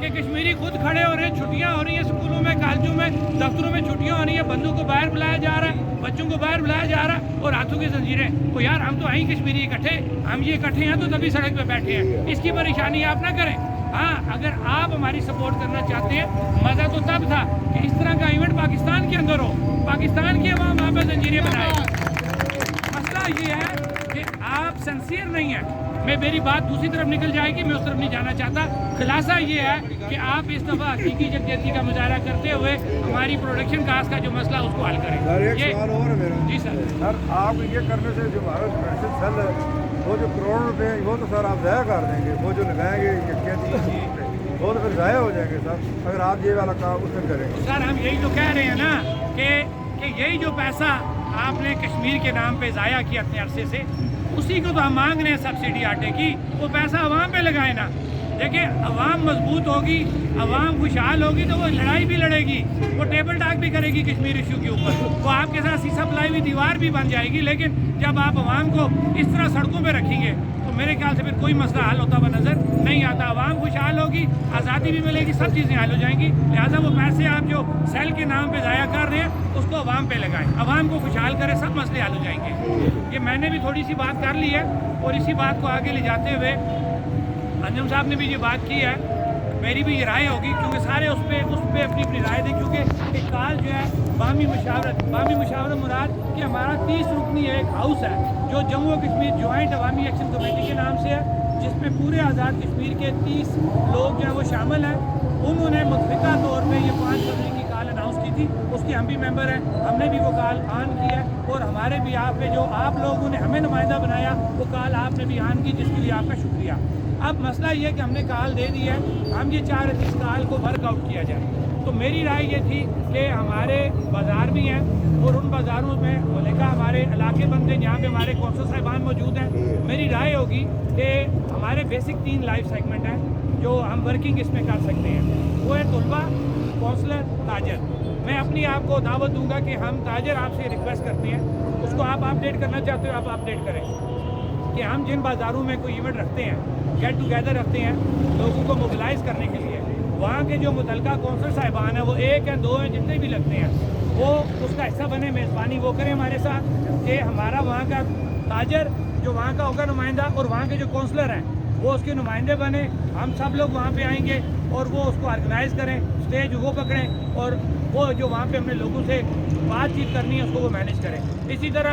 کہ کشمیری خود کھڑے ہو رہے ہیں، چھٹیاں ہو رہی ہیں اسکولوں میں، کالجوں میں، دفتروں میں چھٹیاں ہو رہی ہیں، بندوں کو باہر بلایا جا رہا ہے، بچوں کو باہر بلایا جا رہا ہے اور ہاتھوں کی زنجیریں۔ تو یار ہم تو آئیں کشمیری اکٹھے، ہم یہ اکٹھے ہیں تو تبھی سڑک پہ بیٹھے ہیں، اس کی پریشانی آپ نہ کریں۔ ہاں اگر آپ ہماری سپورٹ کرنا چاہتے ہیں، مزہ تو تب تھا کہ اس طرح کا ایونٹ پاکستان کے اندر ہو، پاکستان کی عوام وہاں پہ زنجیریں بنائے۔ مسئلہ یہ ہے کہ آپ سنسیئر نہیں ہیں۔ میری بات دوسری طرف نکل جائے گی، میں اس طرف نہیں جانا چاہتا۔ خلاصہ یہ ہے کہ آپ اس دفعہ حقیقی یکجہتی کا مظاہرہ کرتے ہوئے ہماری پروڈکشن کاسٹ کا جو مسئلہ اس کو حل کریں۔ سر ایک سوال اور ہے میرا۔ جی سر۔ سر آپ یہ کرنے سے جو ہمارا پروڈکشن سیل ہے وہ جو کروڑ روپے وہ تو سر آپ ضائع کر دیں گے، وہ جو لگائیں گے یکجہتی وہ تو پھر ضائع ہو جائیں گے سر، اگر آپ یہ والا کام اس میں کریں گے۔ سر ہم یہی تو کہہ رہے ہیں نا کہ یہی جو پیسہ آپ نے کشمیر کے نام پہ ضائع کیا اتنے عرصے سے، اسی کو تو ہم مانگ رہے ہیں سبسڈی آٹے کی، وہ پیسہ عوام پہ لگائے نا۔ دیکھیں عوام مضبوط ہوگی، عوام خوشحال ہوگی تو وہ لڑائی بھی لڑے گی، وہ ٹیبل ٹاک بھی کرے گی کشمیر ایشو کے اوپر، وہ آپ کے ساتھ سیسا پلائی ہوئی دیوار بھی بن جائے گی۔ لیکن جب آپ عوام کو اس طرح سڑکوں پہ رکھیں گے تو میرے خیال سے پھر کوئی مسئلہ حل ہوتا ہوا نظر نہیں آتا۔ عوام خوشحال ہوگی، آزادی بھی ملے گی، سب چیزیں حل ہو جائیں گی۔ لہٰذا وہ پیسے آپ جو سیل کے نام پہ ضائع کر رہے ہیں اس کو عوام پہ لگائیں، عوام کو خوشحال کریں، سب مسئلے حل ہو جائیں گے۔ یہ میں نے بھی تھوڑی سی بات کر لی ہے اور اسی بات کو آگے لے جاتے ہوئے انجم صاحب نے بھی یہ بات کی ہے، میری بھی یہ رائے ہوگی کیونکہ سارے اس پہ اپنی اپنی رائے دیں، کیونکہ ایک کال جو ہے باہمی مشاورت مراد کہ ہمارا 30 رکنی ایک ہاؤس ہے جو جموں و کشمیر جوائنٹ عوامی ایکشن کمیٹی کے نام سے ہے، جس میں پورے آزاد کشمیر کے 30 لوگ جو ہیں وہ شامل ہیں۔ انہوں نے متفقہ طور پہ یہ 5 فروری کی کال اناؤنس کی تھی، اس کے ہم بھی ممبر ہیں، ہم نے بھی وہ کال آن کی ہے اور ہمارے بھی آپ پہ جو آپ لوگوں نے ہمیں نمائندہ بنایا وہ کال آپ نے بھی آن کی، جس کے لیے آپ کا شکریہ۔ اب مسئلہ یہ کہ ہم نے کال دے دی ہے، ہم یہ چاہ رہے تھے اس کال کو ورک آؤٹ کیا جائے۔ تو میری رائے یہ تھی کہ ہمارے بازار بھی ہیں اور ان بازاروں میں ملکہ ہمارے علاقے بند ہیں جہاں پہ ہمارے کونسل صاحبان موجود ہیں۔ میری رائے ہوگی کہ ہمارے بیسک 3 لائف سیگمنٹ ہیں جو ہم ورکنگ اس میں کر سکتے ہیں، وہ ہے طلبہ، کونسلر، تاجر۔ میں اپنی آپ کو دعوت دوں گا کہ ہم تاجر آپ سے ریکویسٹ کرتے ہیں، اس کو آپ اپڈیٹ کرنا چاہتے ہو آپ اپڈیٹ کریں کہ ہم جن بازاروں میں کوئی ایونٹ رکھتے ہیں، گیٹ ٹوگیدر رکھتے ہیں لوگوں کو موبلائز کرنے کے لیے، وہاں کے جو متعلقہ کونسل صاحبان ہیں وہ 1 ہیں 2 ہیں جتنے بھی لگتے ہیں وہ اس کا حصہ بنے، میزبانی وہ کریں ہمارے ساتھ کہ ہمارا وہاں کا تاجر جو وہاں کا ہوگا نمائندہ اور وہاں کے جو کونسلر ہیں وہ اس کے نمائندے بنے، ہم سب لوگ وہاں پہ آئیں گے اور وہ اس کو آرگنائز کریں، اسٹیج وہ پکڑیں اور وہ جو وہاں پہ ہم نے لوگوں سے بات چیت کرنی ہے اس کو وہ مینیج کریں۔ اسی طرح